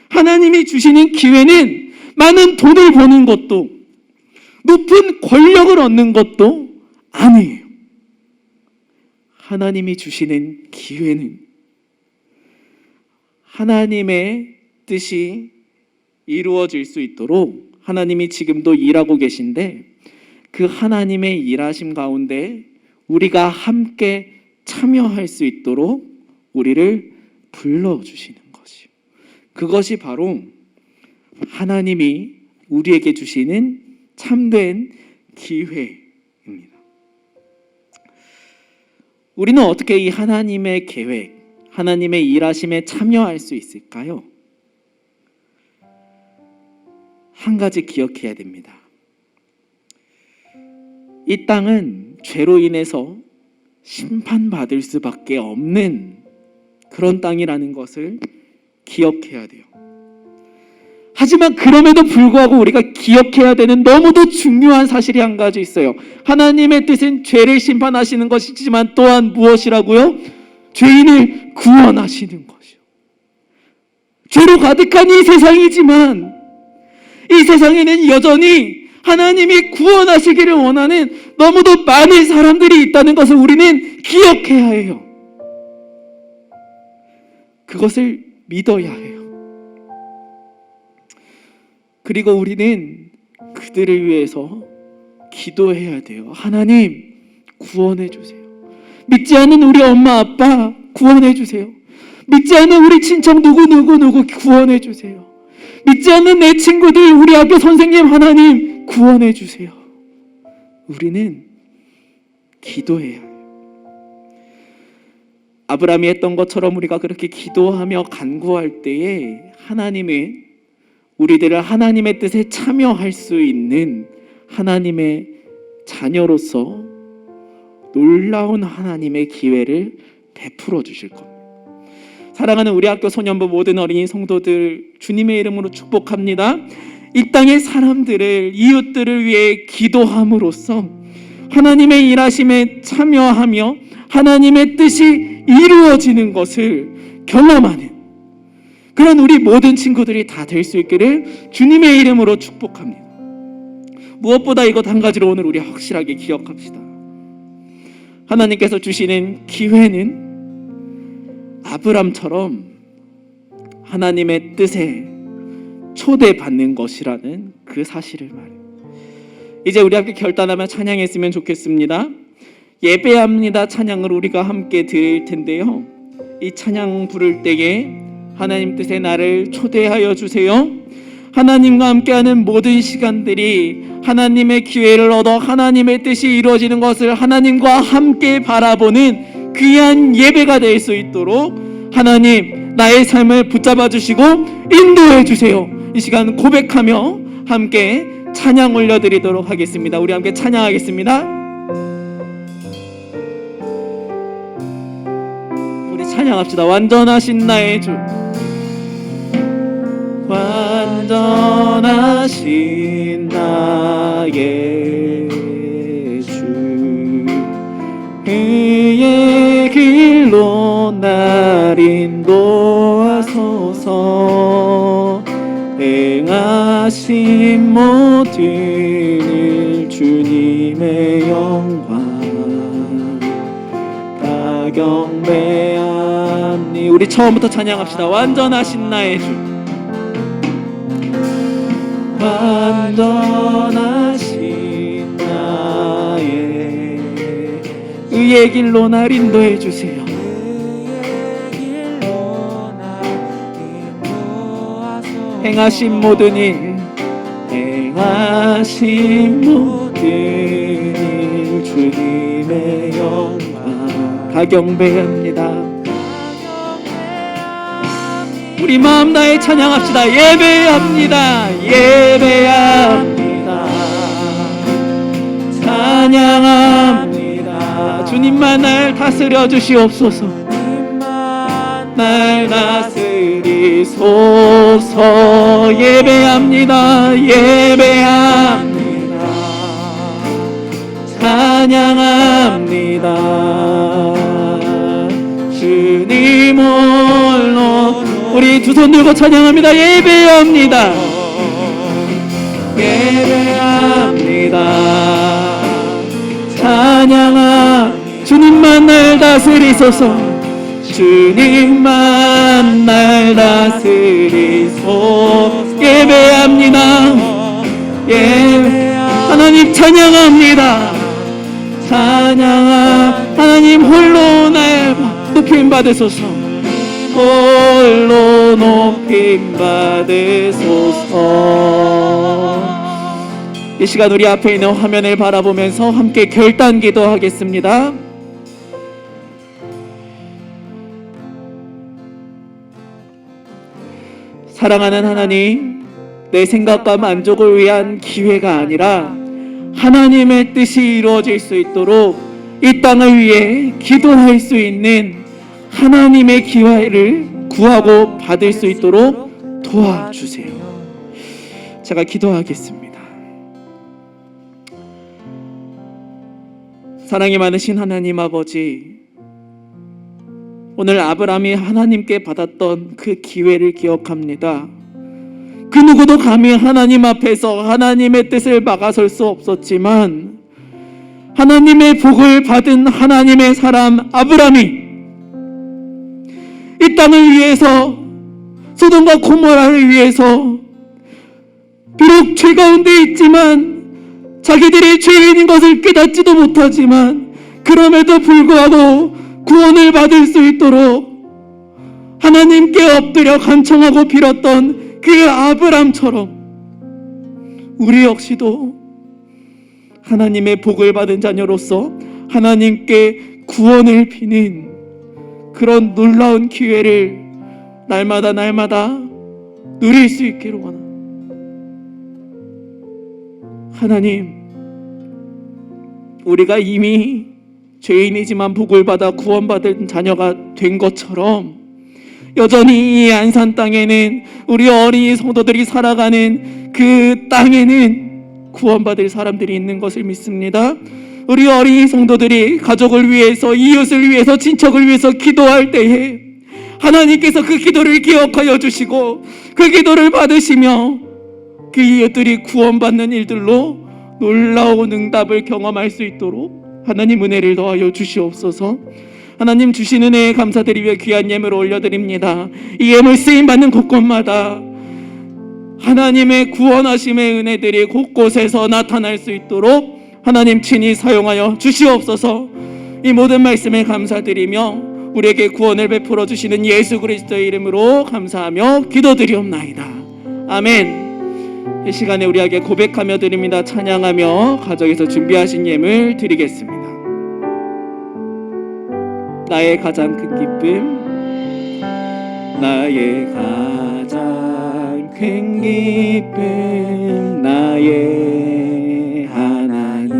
하나님이 주시는 기회는 많은 돈을 버는 것도, 높은 권력을 얻는 것도 아니에요. 하나님이 주시는 기회는 하나님의 뜻이 이루어질 수 있도록 하나님이 지금도 일하고 계신데, 그 하나님의 일하심 가운데 우리가 함께 참여할 수 있도록 우리를 불러주시는 것이요, 그것이 바로 하나님이 우리에게 주시는 참된 기회입니다. 우리는 어떻게 이 하나님의 계획, 하나님의 일하심에 참여할 수 있을까요? 한 가지 기억해야 됩니다. 이 땅은 죄로 인해서 심판받을 수밖에 없는 그런 땅이라는 것을 기억해야 돼요. 하지만 그럼에도 불구하고 우리가 기억해야 되는 너무도 중요한 사실이 한 가지 있어요. 하나님의 뜻은 죄를 심판하시는 것이지만 또한 무엇이라고요? 죄인을 구원하시는 것이요. 죄로 가득한 이 세상이지만 이 세상에는 여전히 하나님이 구원하시기를 원하는 너무도 많은 사람들이 있다는 것을 우리는 기억해야 해요. 그것을 믿어야 해요. 그리고 우리는 그들을 위해서 기도해야 돼요. 하나님, 구원해 주세요. 믿지 않는 우리 엄마 아빠 구원해 주세요. 믿지 않는 우리 친척 누구 구원해 주세요. 믿지 않는 내 친구들, 우리 학교 선생님, 하나님 구원해 주세요. 우리는 기도해야 해요. 아브라함이 했던 것처럼 우리가 그렇게 기도하며 간구할 때에 하나님은 우리들을 하나님의 뜻에 참여할 수 있는 하나님의 자녀로서 놀라운 하나님의 기회를 베풀어 주실 겁니다. 사랑하는 우리 학교 소년부 모든 어린이 성도들, 주님의 이름으로 축복합니다. 이 땅의 사람들을, 이웃들을 위해 기도함으로써 하나님의 일하심에 참여하며 하나님의 뜻이 이루어지는 것을 경험하는 그런 우리 모든 친구들이 다 될 수 있기를 주님의 이름으로 축복합니다. 무엇보다 이것 한 가지로 오늘 우리 확실하게 기억합시다. 하나님께서 주시는 기회는 아브람처럼 하나님의 뜻에 초대받는 것이라는 그 사실을 말해요. 이제 우리 함께 결단하며 찬양했으면 좋겠습니다. 예배합니다 찬양을 우리가 함께 드릴 텐데요, 이 찬양 부를 때에 하나님 뜻에 나를 초대하여 주세요. 하나님과 함께하는 모든 시간들이 하나님의 기회를 얻어 하나님의 뜻이 이루어지는 것을 하나님과 함께 바라보는 귀한 예배가 될 수 있도록 하나님 나의 삶을 붙잡아 주시고 인도해 주세요. 이 시간 고백하며 함께 찬양 올려드리도록 하겠습니다. 우리 함께 찬양하겠습니다. 우리 찬양합시다. 완전하신 나의 주, 완전하신 나의 주, 그의 길로 날 인도하소서. 행하신 모든 일 주님의 영광 다 경배하니. 우리 처음부터 찬양합시다. 완전하신 나의 주, 완전하신 나의 의의 길로 날 인도해 주세요. 행하신 모든 일, 행하신 모든 일 주님의 영광 다 경배합니다. 우리 마음 다해 찬양합시다. 예배합니다. 예배합니다. 찬양합니다. 주님만 날 다스려 주시옵소서. 날 다스리소서. 예배합니다. 예배합니다. 찬양합니다. 주님 홀로. 우리 두 손 들고 찬양합니다. 예배합니다. 예배합니다. 찬양아. 주님만 날 다스리소서. 주님만 날 다스리소서. 예배합니다. 하나님 찬양합니다. 찬양아. 하나님 홀로 날 높임 받으소서. 홀로 높임 받으소서. 이 시간 우리 앞에 있는 화면을 바라보면서 함께 결단 기도하겠습니다. 사랑하는 하나님, 내 생각과 만족을 위한 기회가 아니라 하나님의 뜻이 이루어질 수 있도록 이 땅을 위해 기도할 수 있는 하나님의 기회를 구하고 받을 수 있도록 도와주세요. 제가 기도하겠습니다. 사랑이 많으신 하나님 아버지, 오늘 아브라함이 하나님께 받았던 그 기회를 기억합니다. 그 누구도 감히 하나님 앞에서 하나님의 뜻을 막아설 수 없었지만 하나님의 복을 받은 하나님의 사람 아브라함이 이 땅을 위해서, 소돔과 고모라를 위해서 비록 죄 가운데 있지만 자기들이 죄인인 것을 깨닫지도 못하지만 그럼에도 불구하고 구원을 받을 수 있도록 하나님께 엎드려 간청하고 빌었던 그 아브람처럼 우리 역시도 하나님의 복을 받은 자녀로서 하나님께 구원을 비는 그런 놀라운 기회를 날마다 누릴 수 있기를 원합니다. 하나님, 우리가 이미 죄인이지만 복을 받아 구원받은 자녀가 된 것처럼 여전히 이 안산 땅에는 우리 어린이 성도들이 살아가는 그 땅에는 구원받을 사람들이 있는 것을 믿습니다. 우리 어린이 성도들이 가족을 위해서, 이웃을 위해서, 친척을 위해서 기도할 때에 하나님께서 그 기도를 기억하여 주시고 그 기도를 받으시며 그 이웃들이 구원받는 일들로 놀라운 응답을 경험할 수 있도록 하나님 은혜를 더하여 주시옵소서. 하나님 주신 은혜에 감사드리며 귀한 예물을 올려드립니다. 이 예물 쓰임받는 곳곳마다 하나님의 구원하심의 은혜들이 곳곳에서 나타날 수 있도록 하나님 친히 사용하여 주시옵소서. 이 모든 말씀에 감사드리며 우리에게 구원을 베풀어 주시는 예수 그리스도의 이름으로 감사하며 기도드리옵나이다. 아멘. 이 시간에 우리에게 고백하며 드립니다. 찬양하며 가정에서 준비하신 예물 드리겠습니다. 나의 가장 큰 기쁨, 나의 가장 큰 기쁨, 나의 하나님,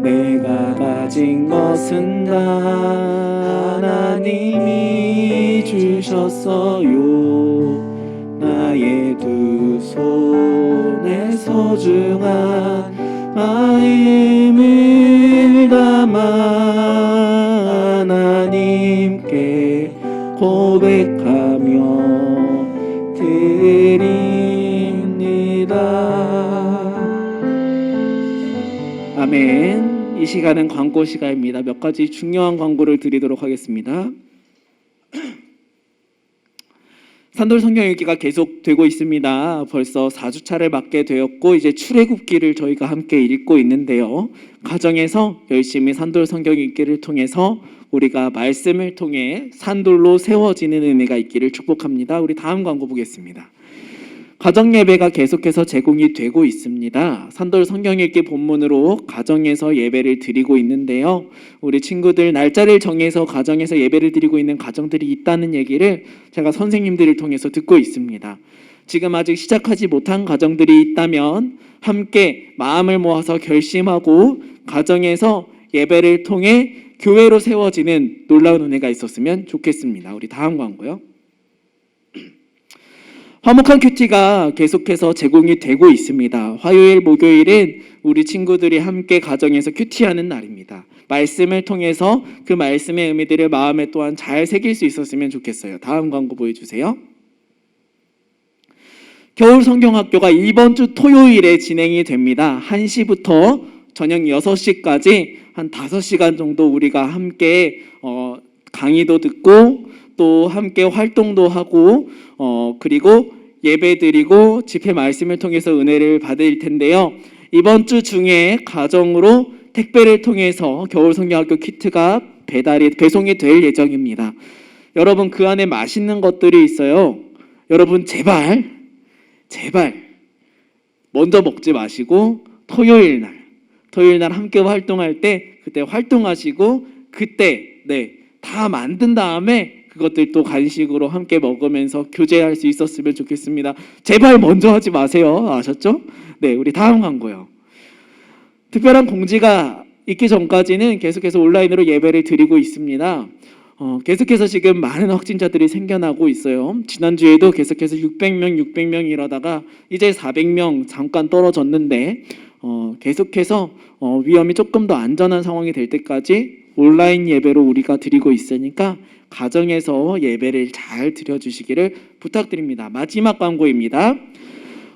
내가 가진 것은 다 하나님이 주셨어요. 나의 두 손에 소중한 마음을 담아 하나님께 고백하며 드립니다. 아멘. 이 시간은 광고 시간입니다. 몇 가지 중요한 광고를 드리도록 하겠습니다. 산돌 성경 읽기가 계속되고 있습니다. 벌써 4주차를 맞게 되었고 이제 출애굽기를 저희가 함께 읽고 있는데요. 가정에서 열심히 산돌 성경 읽기를 통해서 우리가 말씀을 통해 산돌로 세워지는 은혜가 있기를 축복합니다. 우리 다음 광고 보겠습니다. 가정 예배가 계속해서 제공이 되고 있습니다. 산돌 성경 읽기 본문으로 가정에서 예배를 드리고 있는데요. 우리 친구들 날짜를 정해서 가정에서 예배를 드리고 있는 가정들이 있다는 얘기를 제가 선생님들을 통해서 듣고 있습니다. 지금 아직 시작하지 못한 가정들이 있다면 함께 마음을 모아서 결심하고 가정에서 예배를 통해 교회로 세워지는 놀라운 은혜가 있었으면 좋겠습니다. 우리 다음 광고요. 화목한 큐티가 계속해서 제공이 되고 있습니다. 화요일, 목요일은 우리 친구들이 함께 가정에서 큐티하는 날입니다. 말씀을 통해서 그 말씀의 의미들을 마음에 또한 잘 새길 수 있었으면 좋겠어요. 다음 광고 보여주세요. 겨울 성경학교가 이번 주 토요일에 진행이 됩니다. 1시부터 저녁 6시까지 한 5시간 정도 우리가 함께 강의도 듣고 또 함께 활동도 하고 그리고 예배드리고 집회 말씀을 통해서 은혜를 받을 텐데요. 이번 주 중에 가정으로 택배를 통해서 겨울 성경학교 키트가 배송이 될 예정입니다. 여러분 그 안에 맛있는 것들이 있어요. 여러분 제발 먼저 먹지 마시고 토요일 날 함께 활동할 때 그때 활동하시고 그때 다 만든 다음에 그것들 또 간식으로 함께 먹으면서 교제할 수 있었으면 좋겠습니다. 제발 먼저 하지 마세요. 아셨죠? 네, 우리 다음 광고요. 특별한 공지가 있기 전까지는 계속해서 온라인으로 예배를 드리고 있습니다. 계속해서 지금 많은 확진자들이 생겨나고 있어요. 지난주에도 계속해서 600명 이러다가 이제 400명 잠깐 떨어졌는데 계속해서 위험이 조금 더 안전한 상황이 될 때까지 온라인 예배로 우리가 드리고 있으니까 가정에서 예배를 잘 드려주시기를 부탁드립니다. 마지막 광고입니다.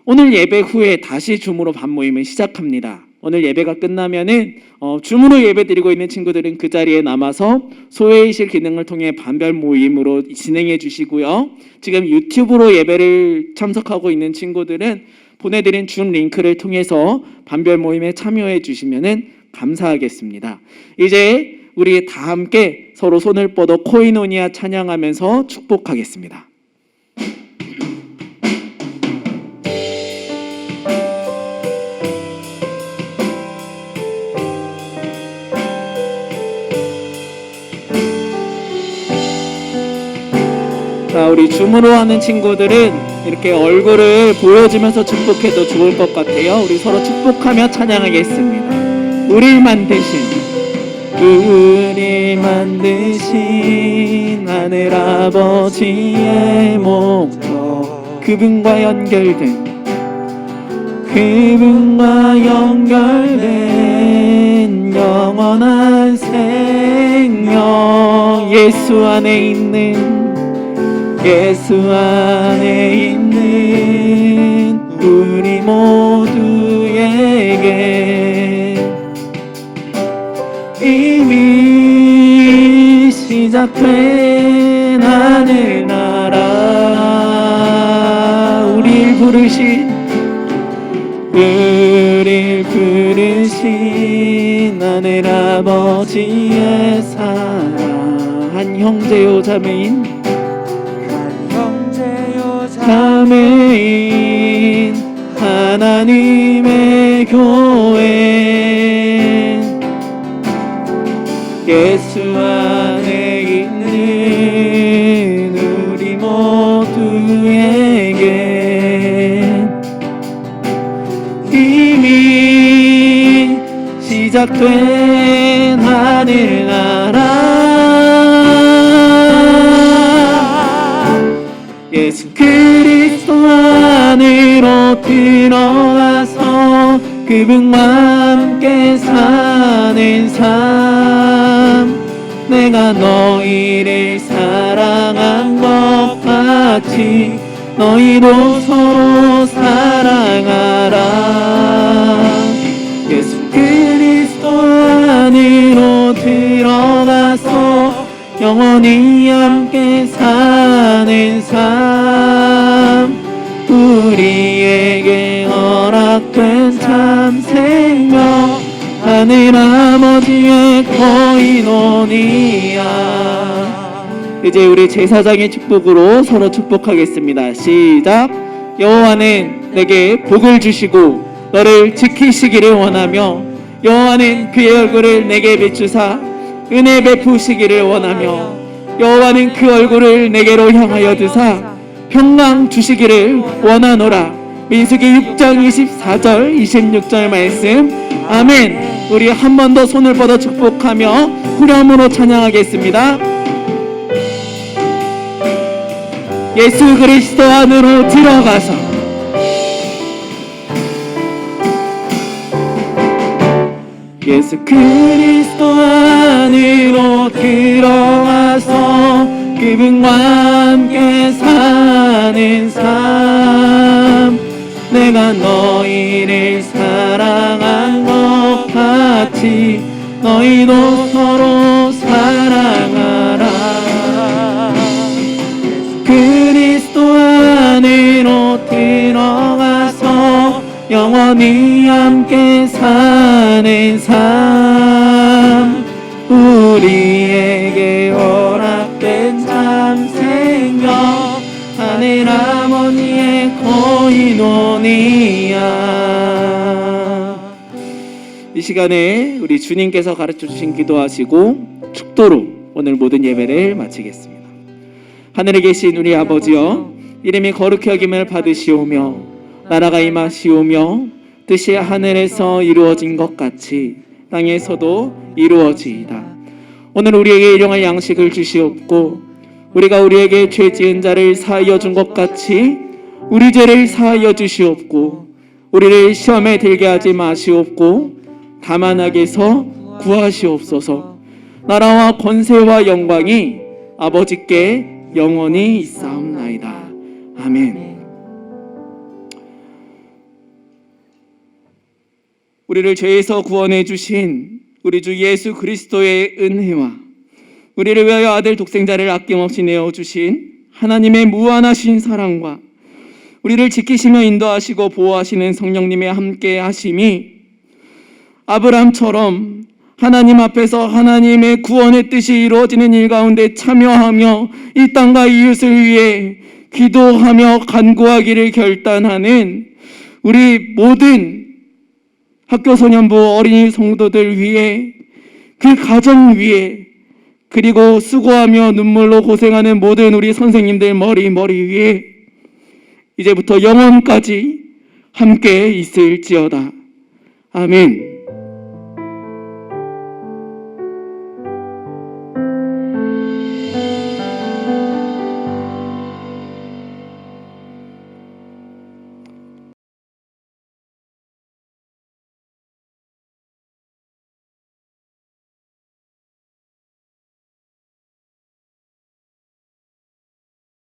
오늘 예배 후에 다시 줌으로 밤모임을 시작합니다. 오늘 예배가 끝나면은 줌으로 예배 드리고 있는 친구들은 그 자리에 남아서 소외의실 기능을 통해 반별 모임으로 진행해 주시고요. 지금 유튜브로 예배를 참석하고 있는 친구들은 보내드린 줌 링크를 통해서 반별 모임에 참여해 주시면은 감사하겠습니다. 이제 우리 다 함께 서로 손을 뻗어 코이노니아 찬양하면서 축복하겠습니다. 자, 우리 줌으로 하는 친구들은 이렇게 얼굴을 보여주면서 축복해도 좋을 것 같아요. 우리 서로 축복하며 찬양하겠습니다. 우릴 만드신 하늘 아버지의 목적 그분과 연결된 영원한 생명 예수 안에 있는 우리 모두에게 이미 시작된 하늘나라 우릴 부르신 하늘 아버지의 사랑 한 형제요 자매인 하나님의 교회 예수 안에 있는 우리 모두에게 이미 시작된 하늘나라 예수 그리스도 안으로 들어가서 그분과 함께 사는 삶 내가 너희를 사랑한 것 같이 너희도 서로 사랑하라 예수 그리스도 안으로 들어가서 영원히 함께 사는 삶 우리에게 허락된 참 생명 하늘 아버지의 코이노니아 이제 우리 제사장의 축복으로 서로 축복하겠습니다. 시작. 여호와는 내게 복을 주시고 너를 지키시기를 원하며 여호와는 그의 얼굴을 내게 비추사 은혜 베푸시기를 원하며 여호와는 그 얼굴을 내게로 향하여 드사 평강 주시기를 원하노라. 민수기 6장 24절 26절 말씀. 아멘. 우리 한 번 더 손을 뻗어 축복하며 후렴으로 찬양하겠습니다. 예수 그리스도 안으로 들어가서 예수 그리스도 안으로 들어가서 그분과 함께 사는 삶, 내가 너희를 사랑한 것 같이 너희도 서로 사랑하라. 그리스도 안으로 들어가서 영원히 함께 사는 삶, 우리에게 허락된 참 생명, 하늘 아버지의 코인원이야. 이 시간에 우리 주님께서 가르쳐 주신 기도하시고 축도로 오늘 모든 예배를 마치겠습니다. 하늘에 계신 우리 아버지여, 이름이 거룩히 여김을 받으시오며 나라가 임하시오며 뜻이 하늘에서 이루어진 것 같이 땅에서도 이루어지이다. 오늘 우리에게 일용할 양식을 주시옵고 우리가 우리에게 죄 지은 자를 사하여 준 것 같이 우리 죄를 사하여 주시옵고 우리를 시험에 들게 하지 마시옵고 다만 악에서 구하시옵소서. 나라와 권세와 영광이 아버지께 영원히 있사옵나이다. 아멘. 우리를 죄에서 구원해 주신 우리 주 예수 그리스도의 은혜와 우리를 위하여 아들 독생자를 아낌없이 내어주신 하나님의 무한하신 사랑과 우리를 지키시며 인도하시고 보호하시는 성령님의 함께 하심이 아브라함처럼 하나님 앞에서 하나님의 구원의 뜻이 이루어지는 일 가운데 참여하며 이 땅과 이웃을 위해 기도하며 간구하기를 결단하는 우리 모든 학교소년부 어린이 성도들 위해, 그 가정 위에, 그리고 수고하며 눈물로 고생하는 모든 우리 선생님들 머리 위에 이제부터 영원까지 함께 있을지어다. 아멘.